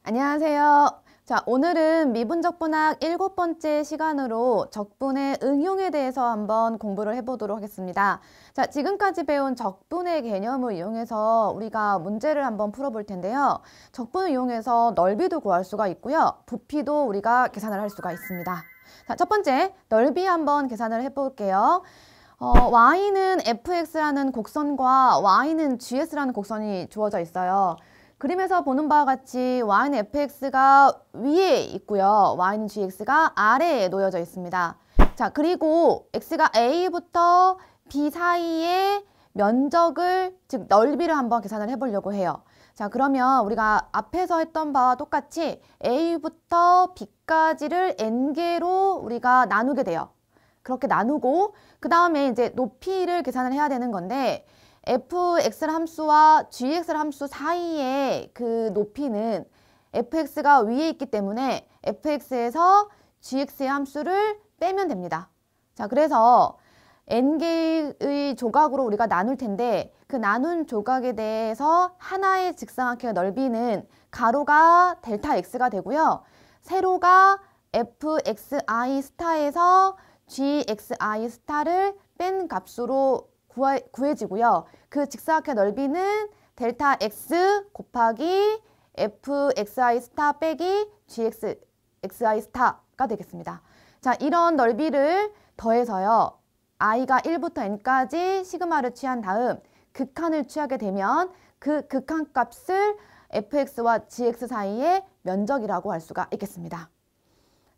안녕하세요. 자, 오늘은 미분적분학 7번째 시간으로 적분의 응용에 대해서 한번 공부를 해보도록 하겠습니다. 자, 지금까지 배운 적분의 개념을 이용해서 우리가 문제를 한번 풀어볼 텐데요. 적분을 이용해서 넓이도 구할 수가 있고요. 부피도 우리가 계산을 할 수가 있습니다. 자, 첫 번째, 넓이 한번 계산을 해볼게요. y는 fx라는 곡선과 y는 gs라는 곡선이 주어져 있어요. 그림에서 보는 바와 같이 y는 fx가 위에 있고요. y는 gx가 아래에 놓여져 있습니다. 자, 그리고 x가 a부터 b 사이의 면적을, 즉 넓이를 한번 계산을 해보려고 해요. 자, 그러면 우리가 앞에서 했던 바와 똑같이 a부터 b까지를 n개로 우리가 나누게 돼요. 그렇게 나누고 그 다음에 이제 높이를 계산을 해야 되는 건데 fx 함수와 gx 함수 사이의 그 높이는 fx가 위에 있기 때문에 fx에서 gx의 함수를 빼면 됩니다. 자, 그래서 n개의 조각으로 우리가 나눌 텐데 그 나눈 조각에 대해서 하나의 직사각형의 넓이는 가로가 델타 x가 되고요. 세로가 fxi 스타에서 gxi 스타를 뺀 값으로 구해지고요. 그 직사각형 넓이는 델타 x 곱하기 fxi 스타 빼기 gxi 스타가 되겠습니다. 자, 이런 넓이를 더해서요. i가 1부터 n까지 시그마를 취한 다음 극한을 취하게 되면 그 극한 값을 fx와 gx 사이의 면적이라고 할 수가 있겠습니다.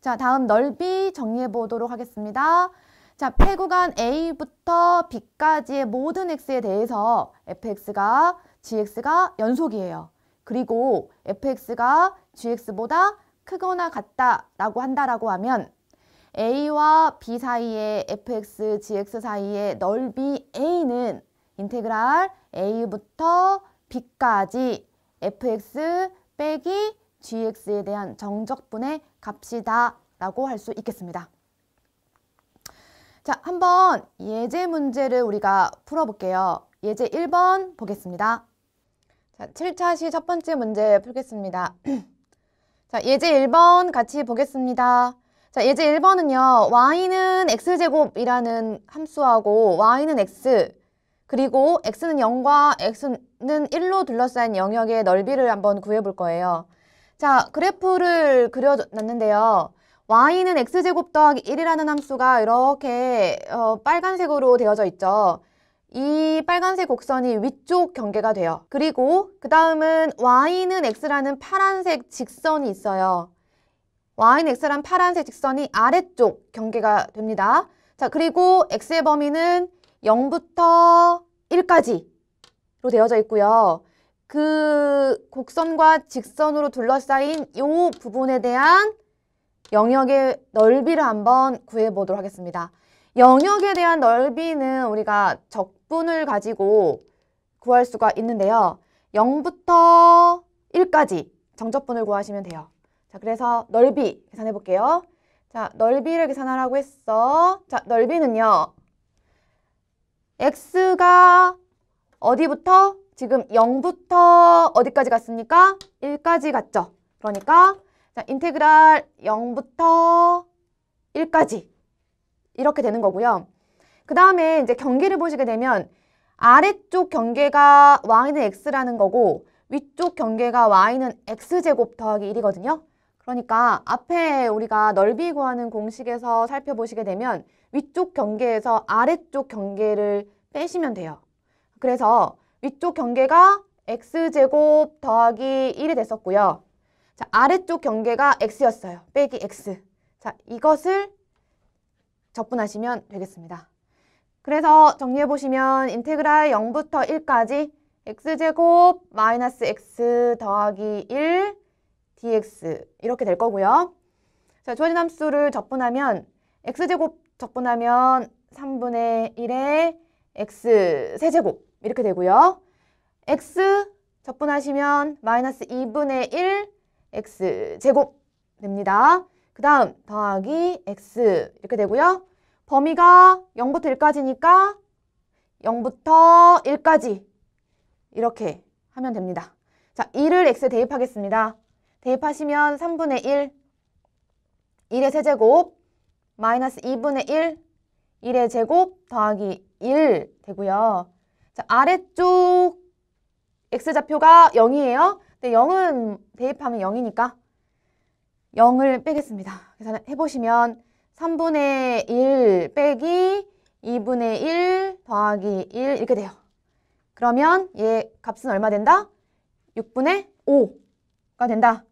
자, 다음 넓이 정리해 보도록 하겠습니다. 자, 폐구간 A부터 B까지의 모든 x에 대해서 fx가 gx가 연속이에요. 그리고 fx가 gx보다 크거나 같다라고 한다라고 하면 A와 B 사이의 fx, gx 사이의 넓이 A는 인테그랄 A부터 B까지 fx 빼기 gx에 대한 정적분의 값이다 라고 할 수 있겠습니다. 자, 한번 예제 문제를 우리가 풀어볼게요. 예제 1번 보겠습니다. 자, 7차 시 첫 번째 문제 풀겠습니다. 자, 예제 1번 같이 보겠습니다. 자, 예제 1번은요. y는 x제곱이라는 함수하고 y는 x, 그리고 x는 0과 x는 1로 둘러싸인 영역의 넓이를 한번 구해볼 거예요. 자, 그래프를 그려놨는데요. y는 x제곱 더하기 1이라는 함수가 이렇게 빨간색으로 되어져 있죠. 이 빨간색 곡선이 위쪽 경계가 돼요. 그리고 그 다음은 y는 x라는 파란색 직선이 있어요. y는 x라는 파란색 직선이 아래쪽 경계가 됩니다. 자, 그리고 x의 범위는 0부터 1까지로 되어져 있고요. 그 곡선과 직선으로 둘러싸인 이 부분에 대한 영역의 넓이를 한번 구해보도록 하겠습니다. 영역에 대한 넓이는 우리가 적분을 가지고 구할 수가 있는데요. 0부터 1까지 정적분을 구하시면 돼요. 자, 그래서 넓이 계산해 볼게요. 자, 넓이를 계산하라고 했어. 자, 넓이는요. x가 어디부터? 지금 0부터 어디까지 갔습니까? 1까지 갔죠. 그러니까 자, 인테그랄 0부터 1까지 이렇게 되는 거고요. 그 다음에 이제 경계를 보시게 되면 아래쪽 경계가 y는 x라는 거고 위쪽 경계가 y는 x제곱 더하기 1이거든요. 그러니까 앞에 우리가 넓이 구하는 공식에서 살펴보시게 되면 위쪽 경계에서 아래쪽 경계를 빼시면 돼요. 그래서 위쪽 경계가 x제곱 더하기 1이 됐었고요. 자, 아래쪽 경계가 x였어요. 빼기 x. 자, 이것을 적분하시면 되겠습니다. 그래서 정리해보시면 인테그랄 0부터 1까지 x제곱 마이너스 x 더하기 1 dx 이렇게 될 거고요. 자, 주어진 함수를 적분하면 x제곱 적분하면 3분의 1에 x 세제곱 이렇게 되고요. x 적분하시면 마이너스 2분의 1 x제곱 됩니다. 그 다음 더하기 x 이렇게 되고요. 범위가 0부터 1까지니까 0부터 1까지 이렇게 하면 됩니다. 자, 1을 x에 대입하겠습니다. 대입하시면 3분의 1, 1의 세제곱 마이너스 2분의 1, 1의 제곱 더하기 1 되고요. 자, 아래쪽 x좌표가 0이에요. 근데 0은 대입하면 0이니까 0을 빼겠습니다. 계산을 해보시면 3분의 1 빼기 2분의 1 더하기 1 이렇게 돼요. 그러면 얘 값은 얼마 된다? 6분의 5가 된다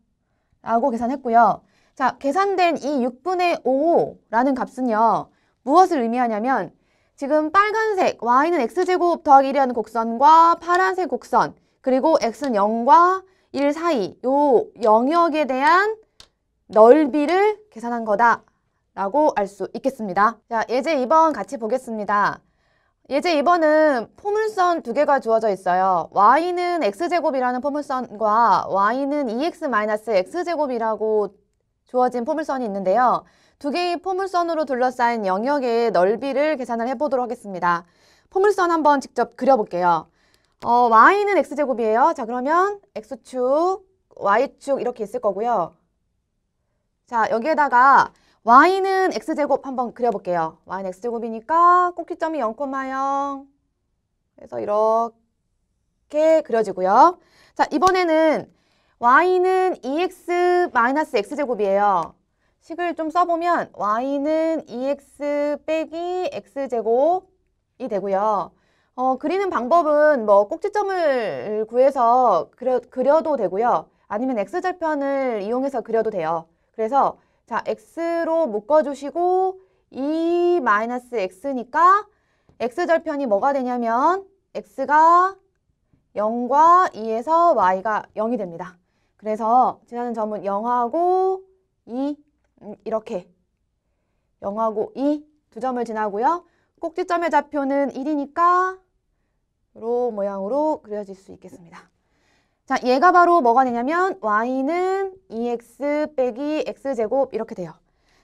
라고 계산했고요. 자, 계산된 이 6분의 5라는 값은요. 무엇을 의미하냐면 지금 빨간색 y는 x제곱 더하기 1이라는 곡선과 파란색 곡선 그리고 x는 0과 1 사이 요 영역에 대한 넓이를 계산한 거다 라고 알 수 있겠습니다. 자, 예제 2번 같이 보겠습니다. 예제 2번은 포물선 두 개가 주어져 있어요. y는 x제곱이라는 포물선과 y는 2x-x제곱이라고 주어진 포물선이 있는데요. 두 개의 포물선으로 둘러싸인 영역의 넓이를 계산을 해보도록 하겠습니다. 포물선 한번 직접 그려볼게요. y는 x제곱이에요. 자, 그러면 x축, y축 이렇게 있을 거고요. 자, 여기에다가 y는 x제곱 한번 그려볼게요. y는 x제곱이니까 꼭지점이 0,0 그래서 이렇게 그려지고요. 자, 이번에는 y는 2x-x제곱이에요. 식을 좀 써보면 y는 2x 빼기 x제곱이 되고요. 그리는 방법은 뭐 꼭지점을 구해서 그려도 되고요. 아니면 x절편을 이용해서 그려도 돼요. 그래서 자, x로 묶어주시고 2-x니까 x절편이 뭐가 되냐면 x가 0과 2에서 y가 0이 됩니다. 그래서 지나는 점은 0하고 2 이렇게 0하고 2 두 점을 지나고요. 꼭지점의 좌표는 1이니까 요 모양으로 그려질 수 있겠습니다. 자, 얘가 바로 뭐가 되냐면 y는 2x 빼기 x제곱 이렇게 돼요.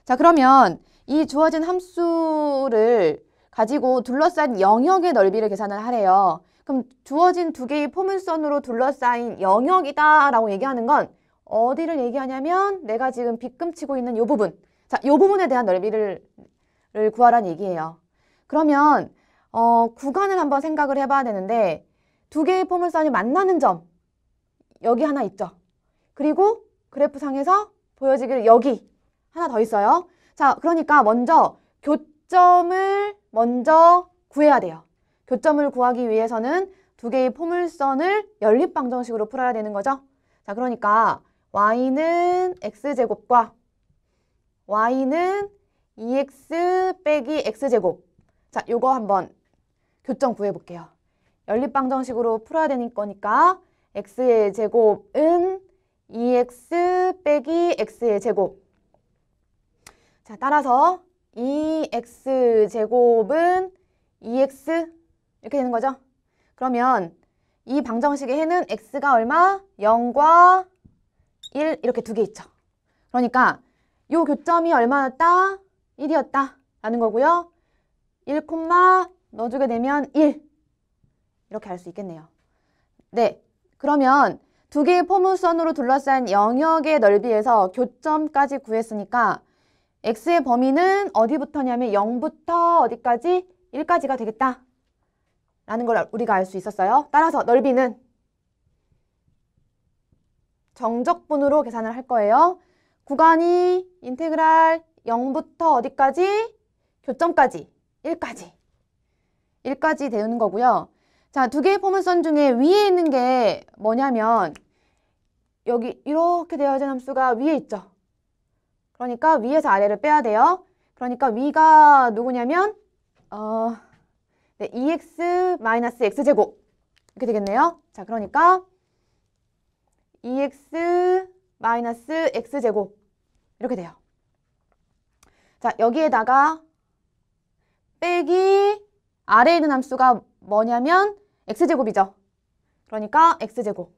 자, 그러면 이 주어진 함수를 가지고 둘러싼 영역의 넓이를 계산을 하래요. 그럼 주어진 두 개의 포물선으로 둘러싸인 영역이다 라고 얘기하는 건 어디를 얘기하냐면 내가 지금 빗금 치고 있는 이 부분. 자, 이 부분에 대한 넓이를 구하라는 얘기예요. 그러면 구간을 한번 생각을 해봐야 되는데 두 개의 포물선이 만나는 점 여기 하나 있죠. 그리고 그래프상에서 보여지기를 여기 하나 더 있어요. 자, 그러니까 먼저 교점을 먼저 구해야 돼요. 교점을 구하기 위해서는 두 개의 포물선을 연립방정식으로 풀어야 되는 거죠. 자, 그러니까 y는 x제곱과 y는 2x 빼기 x제곱. 자, 요거 한번 교점 구해볼게요. 연립방정식으로 풀어야 되는 거니까 x의 제곱은 2x 빼기 x의 제곱. 자, 따라서 2x제곱은 2x 이렇게 되는 거죠. 그러면 이 방정식의 해는 x가 얼마? 0과 1 이렇게 두 개 있죠. 그러니까 이 교점이 얼마였다? 1이었다 라는 거고요. 1, 넣어주게 되면 1 이렇게 할 수 있겠네요. 네, 그러면 두 개의 포물선으로 둘러싼 영역의 넓이에서 교점까지 구했으니까 x의 범위는 어디부터냐면 0부터 어디까지? 1까지가 되겠다 라는 걸 우리가 알 수 있었어요. 따라서 넓이는 정적분으로 계산을 할 거예요. 구간이 인테그랄 0부터 어디까지? 교점까지 1까지 되는 거고요. 자, 두 개의 포물선 중에 위에 있는 게 뭐냐면 여기 이렇게 되어진 함수가 위에 있죠. 그러니까 위에서 아래를 빼야 돼요. 그러니까 위가 누구냐면 2x-x제곱 이렇게 되겠네요. 자, 그러니까 2x-x제곱 이렇게 돼요. 자, 여기에다가 빼기 아래에 있는 함수가 뭐냐면 x제곱이죠. 그러니까 x제곱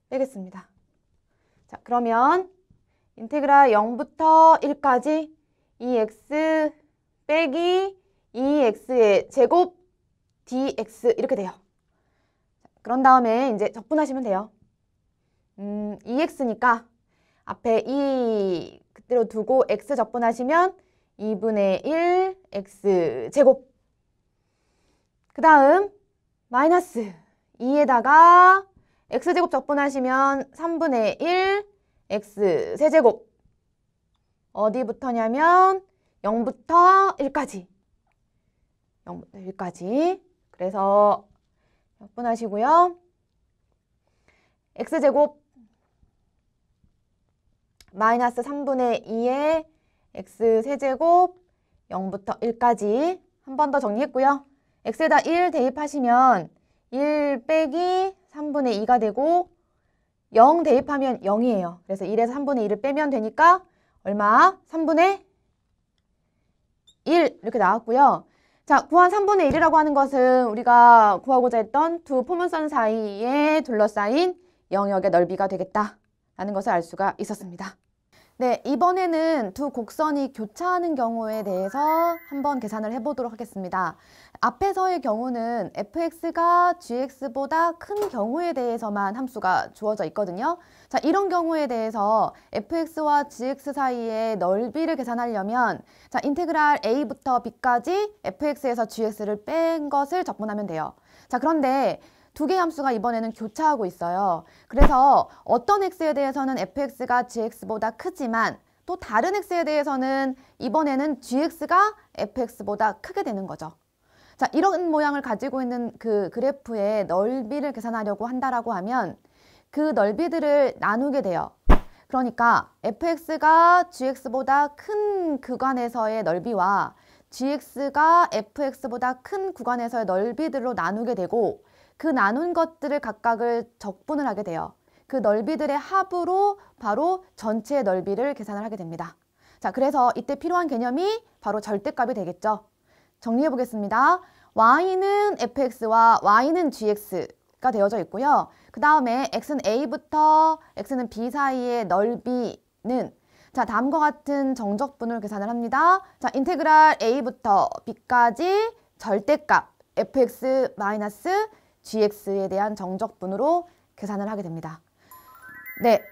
빼겠습니다. 자, 그러면 인테그랄 0부터 1까지 2x 빼기 2x의 제곱 dx 이렇게 돼요. 그런 다음에 이제 적분하시면 돼요. 2x니까 앞에 2 그대로 두고 x 적분하시면 2분의 1 x 제곱. 그 다음 마이너스 2에다가 x제곱 적분하시면 3분의 1 x 세제곱. 어디부터냐면 0부터 1까지. 0부터 1까지. 그래서 적분하시고요. x제곱 마이너스 3분의 2의 x세제곱 0부터 1까지 한 번 더 정리했고요. x에다 1 대입하시면 1 빼기 3분의 2가 되고 0 대입하면 0이에요. 그래서 1에서 3분의 2를 빼면 되니까 얼마? 3분의 1 이렇게 나왔고요. 자, 구한 3분의 1이라고 하는 것은 우리가 구하고자 했던 두 포물선 사이에 둘러싸인 영역의 넓이가 되겠다라는 것을 알 수가 있었습니다. 네, 이번에는 두 곡선이 교차하는 경우에 대해서 한번 계산을 해보도록 하겠습니다. 앞에서의 경우는 fx가 gx보다 큰 경우에 대해서만 함수가 주어져 있거든요. 자, 이런 경우에 대해서 fx와 gx 사이의 넓이를 계산하려면 자, 인테그랄 a부터 b까지 fx에서 gx를 뺀 것을 적분하면 돼요. 자, 그런데 두 개의 함수가 이번에는 교차하고 있어요. 그래서 어떤 x에 대해서는 fx가 gx보다 크지만 또 다른 x에 대해서는 이번에는 gx가 fx보다 크게 되는 거죠. 자, 이런 모양을 가지고 있는 그 그래프의 넓이를 계산하려고 한다라고 하면 그 넓이들을 나누게 돼요. 그러니까 fx가 gx보다 큰 구간에서의 넓이와 gx가 fx보다 큰 구간에서의 넓이들로 나누게 되고 그 나눈 것들을 각각을 적분을 하게 돼요. 그 넓이들의 합으로 바로 전체의 넓이를 계산을 하게 됩니다. 자, 그래서 이때 필요한 개념이 바로 절대값이 되겠죠. 정리해 보겠습니다. y는 fx와 y는 gx가 되어져 있고요. 그 다음에 x는 a부터 x는 b 사이의 넓이는 자, 다음과 같은 정적분을 계산을 합니다. 자, 인테그랄 a부터 b까지 절대값 fx 마이너스 gx에 대한 정적분으로 계산을 하게 됩니다. 네,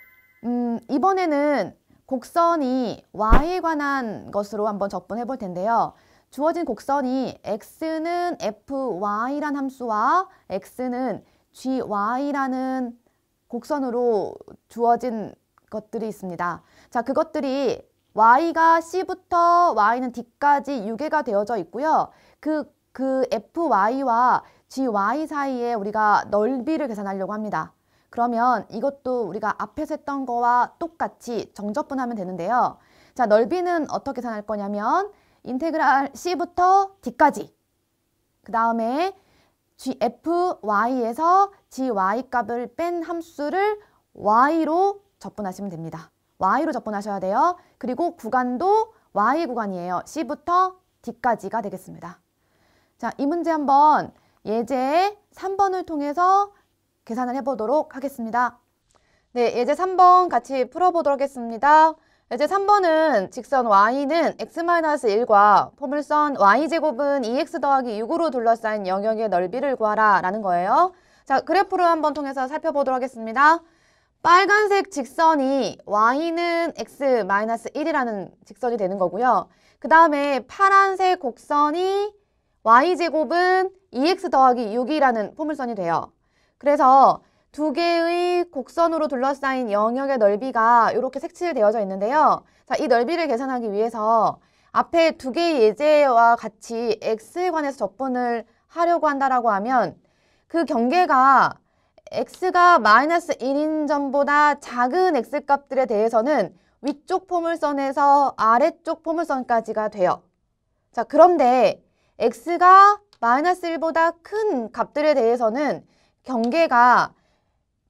이번에는 곡선이 y에 관한 것으로 한번 적분해 볼 텐데요. 주어진 곡선이 x는 fy란 함수와 x는 gy라는 곡선으로 주어진 것들이 있습니다. 자, 그것들이 y가 c부터 y는 d까지 유계가 되어져 있고요. 그 fy와 gy 사이에 우리가 넓이를 계산하려고 합니다. 그러면 이것도 우리가 앞에서 했던 거와 똑같이 정적분하면 되는데요. 자, 넓이는 어떻게 계산할 거냐면 인테그랄 c부터 d까지 그 다음에 fy에서 gy 값을 뺀 함수를 y로 적분하시면 됩니다. y로 적분하셔야 돼요. 그리고 구간도 y 구간이에요. c부터 d까지가 되겠습니다. 자, 이 문제 한번 예제 3번을 통해서 계산을 해보도록 하겠습니다. 네, 예제 3번 같이 풀어보도록 하겠습니다. 예제 3번은 직선 y는 x-1과 포물선 y제곱은 2x 더하기 6으로 둘러싸인 영역의 넓이를 구하라 라는 거예요. 자, 그래프를 한번 통해서 살펴보도록 하겠습니다. 빨간색 직선이 y는 x-1이라는 직선이 되는 거고요. 그 다음에 파란색 곡선이 y제곱은 2x 더하기 6이라는 포물선이 돼요. 그래서 두 개의 곡선으로 둘러싸인 영역의 넓이가 이렇게 색칠되어져 있는데요. 자, 이 넓이를 계산하기 위해서 앞에 두 개의 예제와 같이 x에 관해서 적분을 하려고 한다라고 하면 그 경계가 x가 마이너스 1인 점보다 작은 x 값들에 대해서는 위쪽 포물선에서 아래쪽 포물선까지가 돼요. 자, 그런데 x가 마이너스 1보다 큰 값들에 대해서는 경계가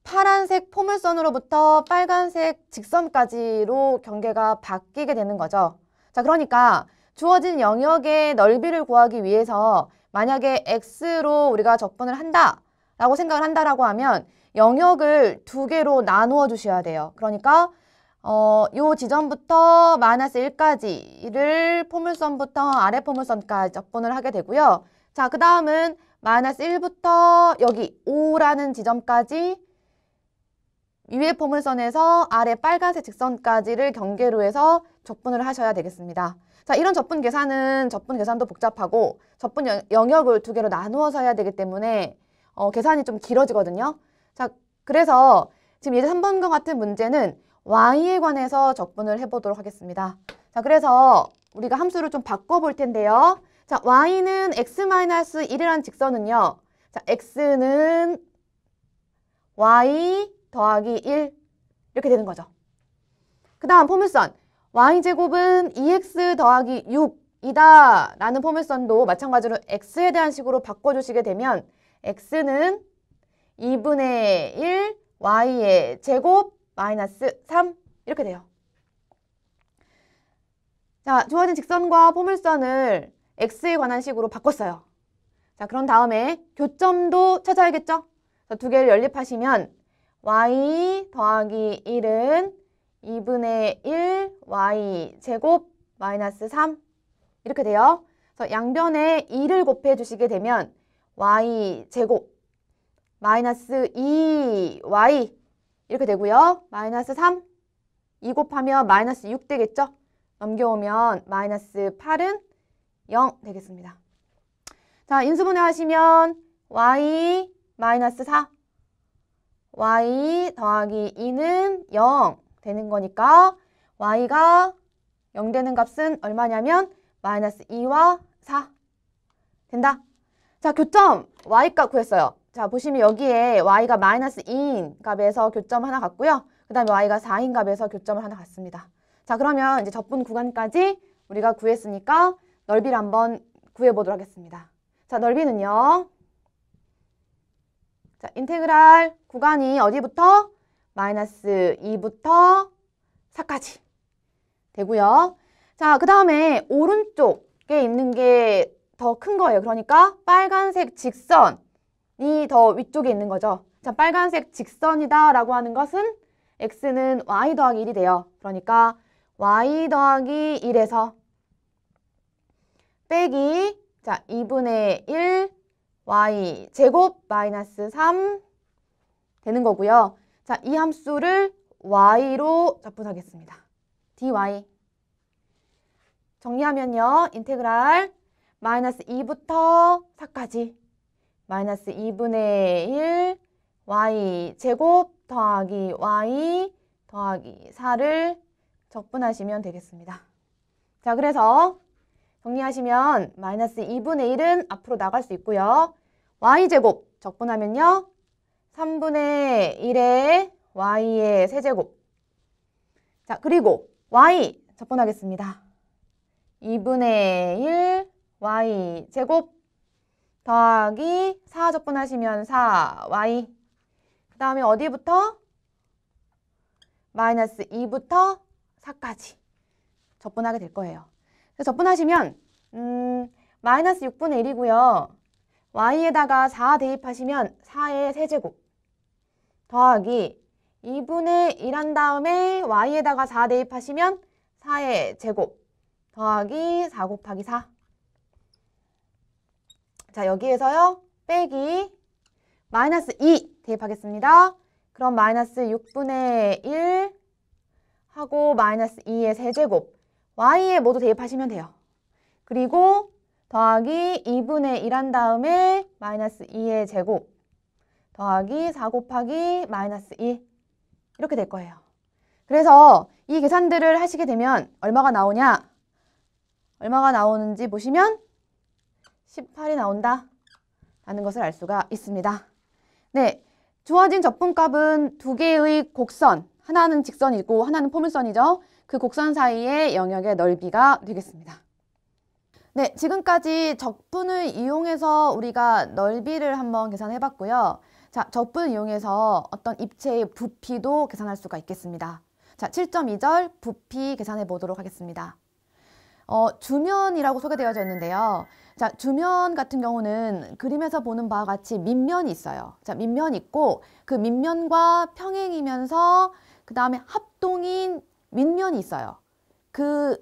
파란색 포물선으로부터 빨간색 직선까지로 경계가 바뀌게 되는 거죠. 자, 그러니까 주어진 영역의 넓이를 구하기 위해서 만약에 x로 우리가 적분을 한다라고 생각을 한다라고 하면 영역을 두 개로 나누어 주셔야 돼요. 그러니까 요 지점부터 마이너스 1까지를 포물선부터 아래 포물선까지 적분을 하게 되고요. 자, 그 다음은 마이너스 1부터 여기 5라는 지점까지 위의 포물선에서 아래 빨간색 직선까지를 경계로 해서 적분을 하셔야 되겠습니다. 자, 이런 적분 계산은 적분 계산도 복잡하고 적분 영역을 두 개로 나누어서 해야 되기 때문에 계산이 좀 길어지거든요. 자, 그래서 지금 예제 3번과 같은 문제는 y에 관해서 적분을 해보도록 하겠습니다. 자, 그래서 우리가 함수를 좀 바꿔볼 텐데요. 자, y는 x-1이라는 직선은요. 자, x는 y 더하기 1 이렇게 되는 거죠. 그 다음 포물선 y제곱은 2x 더하기 6이다 라는 포물선도 마찬가지로 x에 대한 식으로 바꿔주시게 되면 x는 2분의 1 y의 제곱 마이너스 3 이렇게 돼요. 자, 주어진 직선과 포물선을 x에 관한 식으로 바꿨어요. 자, 그런 다음에 교점도 찾아야겠죠? 두 개를 연립하시면 y 더하기 1은 2분의 1 y 제곱 마이너스 3 이렇게 돼요. 그래서 양변에 2를 곱해 주시게 되면 y 제곱 마이너스 2y 이렇게 되고요. 마이너스 3 2 곱하면 마이너스 6 되겠죠? 넘겨오면 마이너스 8은 0 되겠습니다. 자, 인수분해 하시면 y 마이너스 4 y 더하기 2는 0 되는 거니까 y가 0 되는 값은 얼마냐면 마이너스 2와 4 된다. 자, 교점 y값 구했어요. 자, 보시면 여기에 y가 마이너스 2인 값에서 교점 하나 갖고요. 그 다음에 y가 4인 값에서 교점을 하나 갖습니다. 자, 그러면 이제 적분 구간까지 우리가 구했으니까 넓이를 한번 구해보도록 하겠습니다. 자, 넓이는요. 자, 인테그랄 구간이 어디부터? 마이너스 2부터 4까지 되고요. 자, 그 다음에 오른쪽에 있는 게 더 큰 거예요. 그러니까 빨간색 직선이 더 위쪽에 있는 거죠. 자, 빨간색 직선이다 라고 하는 것은 x는 y 더하기 1이 돼요. 그러니까 y 더하기 1에서 빼기 자 2분의 1 y 제곱 마이너스 3 되는 거고요. 자, 이 함수를 y로 적분하겠습니다. dy 정리하면요. 인테그랄 마이너스 2부터 4까지 마이너스 2분의 1 y 제곱 더하기 y 더하기 4를 적분하시면 되겠습니다. 자, 그래서 정리하시면 마이너스 2분의 1은 앞으로 나갈 수 있고요. y제곱 적분하면요. 3분의 1의 y의 세제곱. 자, 그리고 y 적분하겠습니다. 2분의 1 y제곱 더하기 4 적분하시면 4y. 그 다음에 어디부터? 마이너스 2부터 4까지 적분하게 될 거예요. 그래서 적분하시면 마이너스 6분의 1이고요. y에다가 4 대입하시면 4의 세제곱 더하기 2분의 1 한 다음에 y에다가 4 대입하시면 4의 제곱 더하기 4 곱하기 4. 자, 여기에서요. 빼기 마이너스 2 대입하겠습니다. 그럼 마이너스 6분의 1 하고 마이너스 2의 세제곱 y에 모두 대입하시면 돼요. 그리고 더하기 2분의 1 한 다음에 마이너스 2의 제곱 더하기 4 곱하기 마이너스 2 이렇게 될 거예요. 그래서 이 계산들을 하시게 되면 얼마가 나오냐? 얼마가 나오는지 보시면 18이 나온다 라는 것을 알 수가 있습니다. 네, 주어진 적분값은 두 개의 곡선, 하나는 직선이고 하나는 포물선이죠. 그 곡선 사이의 영역의 넓이가 되겠습니다. 네, 지금까지 적분을 이용해서 우리가 넓이를 한번 계산해 봤고요. 자, 적분을 이용해서 어떤 입체의 부피도 계산할 수가 있겠습니다. 자, 7.2절 부피 계산해 보도록 하겠습니다. 주면이라고 소개되어져 있는데요. 자, 주면 같은 경우는 그림에서 보는 바와 같이 밑면이 있어요. 자, 밑면이 있고 그 밑면과 평행이면서 그 다음에 합동인 밑면이 있어요. 그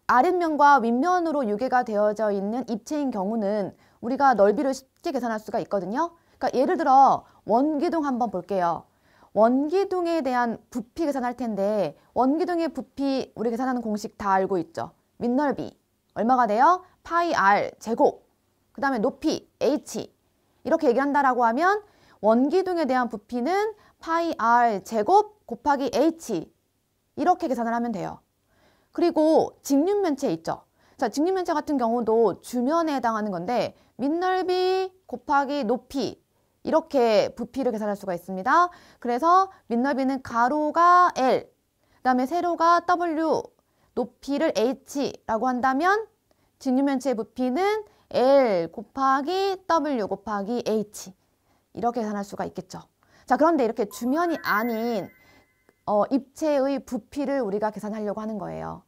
아랫면과 윗면으로 유계가 되어져 있는 입체인 경우는 우리가 넓이를 쉽게 계산할 수가 있거든요. 그러니까 예를 들어 원기둥 한번 볼게요. 원기둥에 대한 부피 계산할 텐데 원기둥의 부피 우리 계산하는 공식 다 알고 있죠. 밑넓이 얼마가 돼요? 파이 r 제곱. 그 다음에 높이 h. 이렇게 얘기한다라고 하면 원기둥에 대한 부피는 파이 r 제곱 곱하기 h. 이렇게 계산을 하면 돼요. 그리고 직육면체 있죠. 자, 직육면체 같은 경우도 주면에 해당하는 건데 밑넓이 곱하기 높이 이렇게 부피를 계산할 수가 있습니다. 그래서 밑넓이는 가로가 L, 그 다음에 세로가 W, 높이를 H라고 한다면 직육면체의 부피는 L 곱하기 W 곱하기 H 이렇게 계산할 수가 있겠죠. 자, 그런데 이렇게 주면이 아닌 입체의 부피를 우리가 계산하려고 하는 거예요.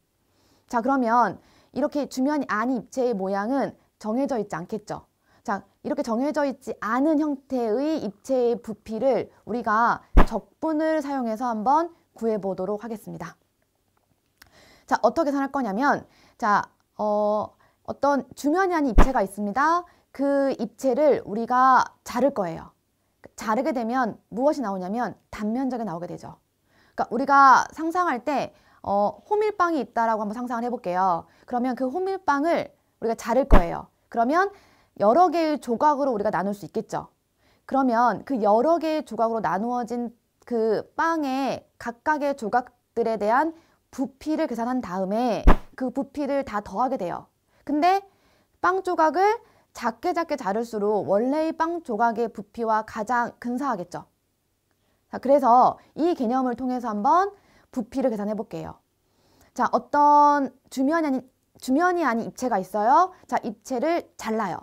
자, 그러면 이렇게 주면이 아닌 입체의 모양은 정해져 있지 않겠죠. 자, 이렇게 정해져 있지 않은 형태의 입체의 부피를 우리가 적분을 사용해서 한번 구해보도록 하겠습니다. 자, 어떻게 계산할 거냐면, 자, 어떤 주면이 아닌 입체가 있습니다. 그 입체를 우리가 자를 거예요. 자르게 되면 무엇이 나오냐면 단면적이 나오게 되죠. 그러니까 우리가 상상할 때 호밀빵이 있다라고 한번 상상을 해볼게요. 그러면 그 호밀빵을 우리가 자를 거예요. 그러면 여러 개의 조각으로 우리가 나눌 수 있겠죠. 그러면 그 여러 개의 조각으로 나누어진 그 빵의 각각의 조각들에 대한 부피를 계산한 다음에 그 부피를 다 더하게 돼요. 근데 빵 조각을 작게 자를수록 원래의 빵 조각의 부피와 가장 근사하겠죠. 자, 그래서 이 개념을 통해서 한번 부피를 계산해 볼게요. 자, 어떤 주면이 아닌 입체가 있어요. 자, 입체를 잘라요.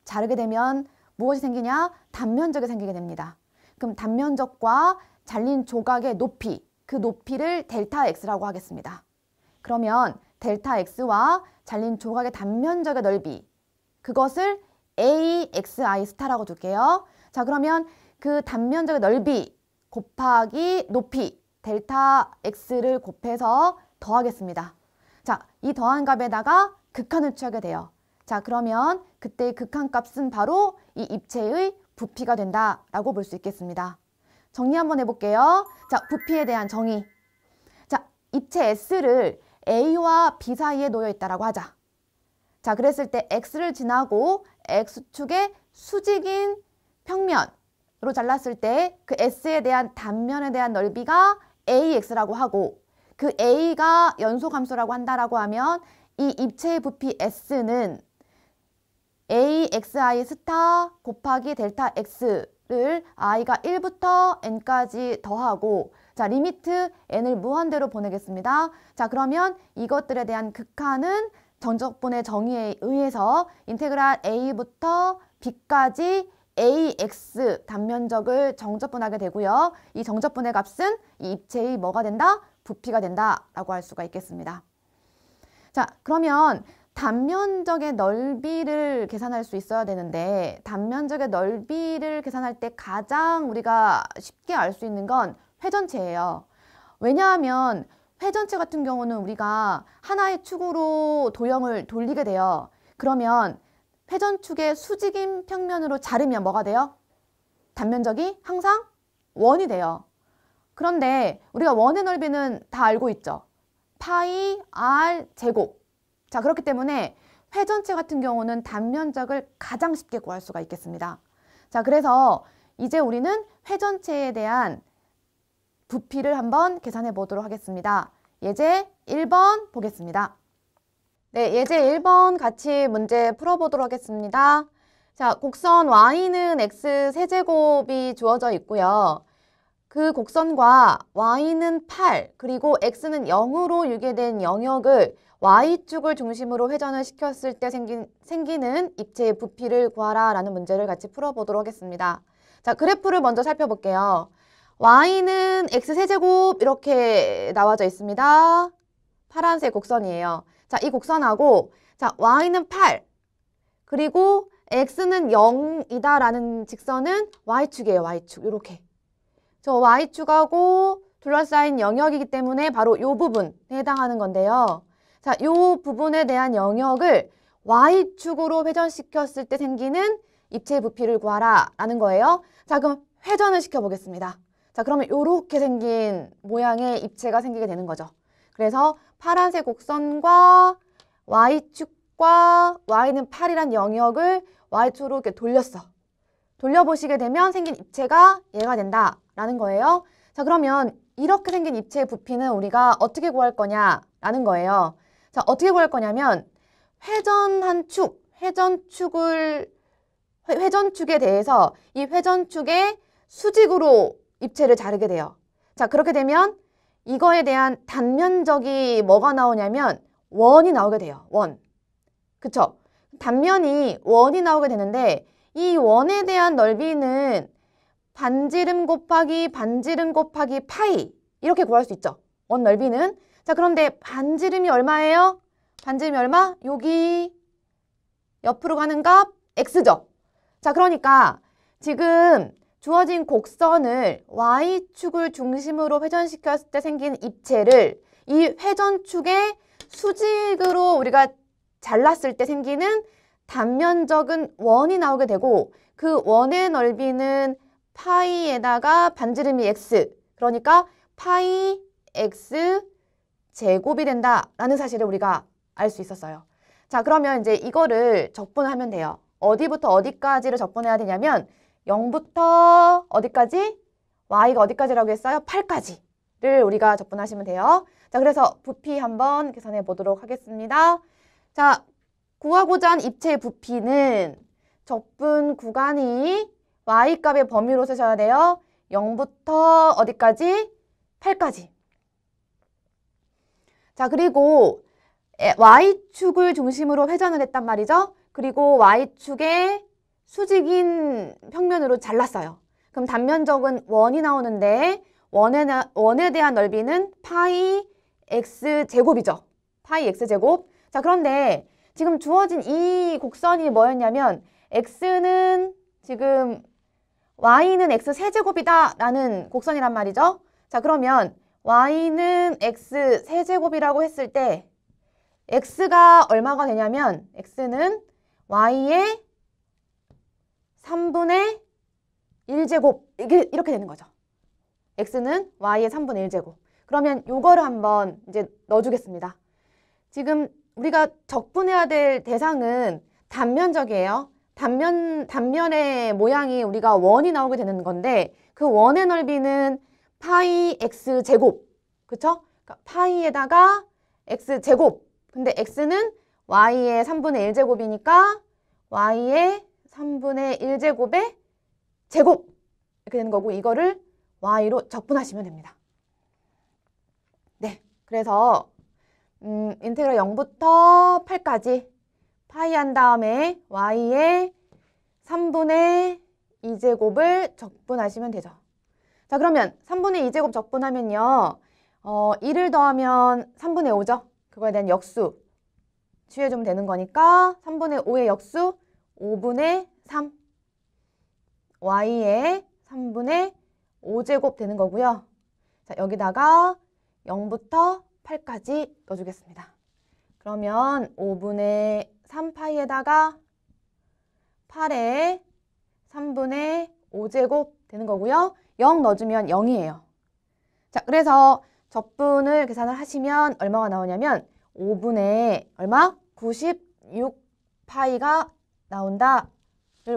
자르게 되면 무엇이 생기냐? 단면적이 생기게 됩니다. 그럼 단면적과 잘린 조각의 높이, 그 높이를 델타 x라고 하겠습니다. 그러면 델타 x와 잘린 조각의 단면적의 넓이, 그것을 AXI 스타라고 둘게요. 자, 그러면 그 단면적의 넓이 곱하기 높이 델타 X를 곱해서 더하겠습니다. 자, 이 더한 값에다가 극한을 취하게 돼요. 자, 그러면 그때의 극한값은 바로 이 입체의 부피가 된다라고 볼 수 있겠습니다. 정리 한번 해볼게요. 자, 부피에 대한 정의. 자, 입체 S를 A와 B 사이에 놓여 있다라고 하자. 자, 그랬을 때 X를 지나고 X축의 수직인 평면으로 잘랐을 때 그 S에 대한 단면에 대한 넓이가 AX라고 하고 그 A가 연소함수라고 한다라고 하면 이 입체의 부피 S는 AXI 스타 곱하기 델타 X를 I가 1부터 N까지 더하고 자, 리미트 N을 무한대로 보내겠습니다. 자, 그러면 이것들에 대한 극한은 정적분의 정의에 의해서 인테그랄 A부터 B까지 AX 단면적을 정적분하게 되고요. 이 정적분의 값은 이 입체의 뭐가 된다? 부피가 된다라고 할 수가 있겠습니다. 자, 그러면 단면적의 넓이를 계산할 수 있어야 되는데 단면적의 넓이를 계산할 때 가장 우리가 쉽게 알 수 있는 건 회전체예요. 왜냐하면 회전체 같은 경우는 우리가 하나의 축으로 도형을 돌리게 돼요. 그러면 회전축의 수직인 평면으로 자르면 뭐가 돼요? 단면적이 항상 원이 돼요. 그런데 우리가 원의 넓이는 다 알고 있죠. 파이 r 제곱. 자, 그렇기 때문에 회전체 같은 경우는 단면적을 가장 쉽게 구할 수가 있겠습니다. 자, 그래서 이제 우리는 회전체에 대한 부피를 한번 계산해 보도록 하겠습니다. 예제 1번 보겠습니다. 네, 예제 1번 같이 문제 풀어보도록 하겠습니다. 자, 곡선 y는 x 세제곱이 주어져 있고요. 그 곡선과 y는 8, 그리고 x는 0으로 유계된 영역을 y축을 중심으로 회전을 시켰을 때 생기는 입체의 부피를 구하라 라는 문제를 같이 풀어보도록 하겠습니다. 자, 그래프를 먼저 살펴볼게요. y는 x세제곱 이렇게 나와져 있습니다. 파란색 곡선이에요. 자, 이 곡선하고 자, y는 8 그리고 x는 0이다 라는 직선은 y축이에요. y축 이렇게 저 y축하고 둘러싸인 영역이기 때문에 바로 이 부분에 해당하는 건데요. 자, 이 부분에 대한 영역을 Y축으로 회전시켰을 때 생기는 입체의 부피를 구하라 라는 거예요. 자, 그럼 회전을 시켜보겠습니다. 자, 그러면 이렇게 생긴 모양의 입체가 생기게 되는 거죠. 그래서 파란색 곡선과 Y축과 Y는 8이란 영역을 Y축으로 이렇게 돌렸어. 돌려보시게 되면 생긴 입체가 얘가 된다라는 거예요. 자, 그러면 이렇게 생긴 입체의 부피는 우리가 어떻게 구할 거냐라는 거예요. 자, 어떻게 구할 거냐면 회전한 축, 회전축에 대해서 이 회전축의 수직으로 입체를 자르게 돼요. 자, 그렇게 되면 이거에 대한 단면적이 뭐가 나오냐면 원이 나오게 돼요. 원. 그쵸? 단면이 원이 나오게 되는데 이 원에 대한 넓이는 반지름 곱하기 파이 이렇게 구할 수 있죠. 원 넓이는. 자, 그런데 반지름이 얼마예요? 반지름이 얼마? 여기 옆으로 가는 값 x죠. 자, 그러니까 지금 주어진 곡선을 Y축을 중심으로 회전시켰을 때 생긴 입체를 이 회전축의 수직으로 우리가 잘랐을 때 생기는 단면적은 원이 나오게 되고 그 원의 넓이는 파이에다가 반지름이 x, 그러니까 파이 x 제곱이 된다라는 사실을 우리가 알 수 있었어요. 자, 그러면 이제 이거를 적분하면 돼요. 어디부터 어디까지를 적분해야 되냐면 0부터 어디까지? y가 어디까지라고 했어요? 8까지를 우리가 적분하시면 돼요. 자, 그래서 부피 한번 계산해 보도록 하겠습니다. 자, 구하고자 한 입체의 부피는 적분 구간이 y값의 범위로 쓰셔야 돼요. 0부터 어디까지? 8까지. 자, 그리고 y축을 중심으로 회전을 했단 말이죠. 그리고 y축의 수직인 평면으로 잘랐어요. 그럼 단면적은 원이 나오는데 원에 대한 넓이는 파이 x제곱이죠. 파이 x제곱. 자, 그런데 지금 주어진 이 곡선이 뭐였냐면 x는 지금 y는 x세제곱이다 라는 곡선이란 말이죠. 자, 그러면 y는 x세제곱이라고 했을 때 x가 얼마가 되냐면 x는 y의 3분의 1제곱 이렇게 되는 거죠. x는 y의 3분의 1제곱. 그러면 요거를 한번 이제 넣어주겠습니다. 지금 우리가 적분해야 될 대상은 단면적이에요. 단면의 모양이 우리가 원이 나오게 되는 건데 그 원의 넓이는 파이 x제곱. 그쵸? 그러니까 파이에다가 x제곱. 근데 x는 y의 3분의 1제곱이니까 y의 3분의 1제곱의 제곱 이렇게 되는 거고 이거를 y로 적분하시면 됩니다. 네, 그래서 인테그랄 0부터 8까지 파이 한 다음에 y의 3분의 2제곱을 적분하시면 되죠. 자, 그러면 3분의 2제곱 적분하면요. 1을 더하면 3분의 5죠. 그거에 대한 역수 취해주면 되는 거니까 3분의 5의 역수 5분의 3 y의 3분의 5제곱 되는 거고요. 자, 여기다가 0부터 8까지 넣어주겠습니다. 그러면 5분의 3파이에다가 8의 3분의 5제곱 되는 거고요. 0 넣어주면 0이에요. 자, 그래서 적분을 계산을 하시면 얼마가 나오냐면 5분의 얼마? 96파이가 나온다를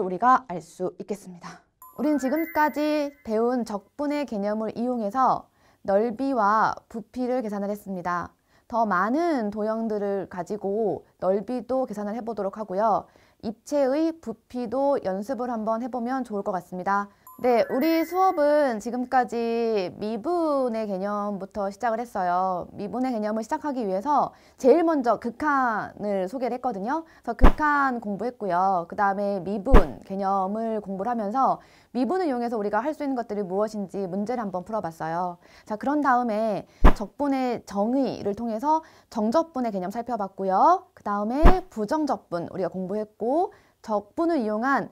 우리가 알 수 있겠습니다. 우린 지금까지 배운 적분의 개념을 이용해서 넓이와 부피를 계산을 했습니다. 더 많은 도형들을 가지고 넓이도 계산을 해보도록 하고요. 입체의 부피도 연습을 한번 해보면 좋을 것 같습니다. 네, 우리 수업은 지금까지 미분의 개념부터 시작을 했어요. 미분의 개념을 시작하기 위해서 제일 먼저 극한을 소개를 했거든요. 그래서 극한 공부했고요. 그 다음에 미분 개념을 공부를 하면서 미분을 이용해서 우리가 할 수 있는 것들이 무엇인지 문제를 한번 풀어봤어요. 자, 그런 다음에 적분의 정의를 통해서 정적분의 개념 살펴봤고요. 그 다음에 부정적분 우리가 공부했고 적분을 이용한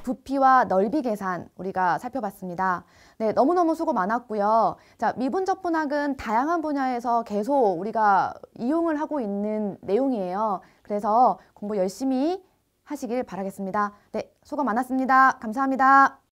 부피와 넓이 계산 우리가 살펴봤습니다. 네, 너무너무 수고 많았고요. 자, 미분적분학은 다양한 분야에서 계속 우리가 이용을 하고 있는 내용이에요. 그래서 공부 열심히 하시길 바라겠습니다. 네, 수고 많았습니다. 감사합니다.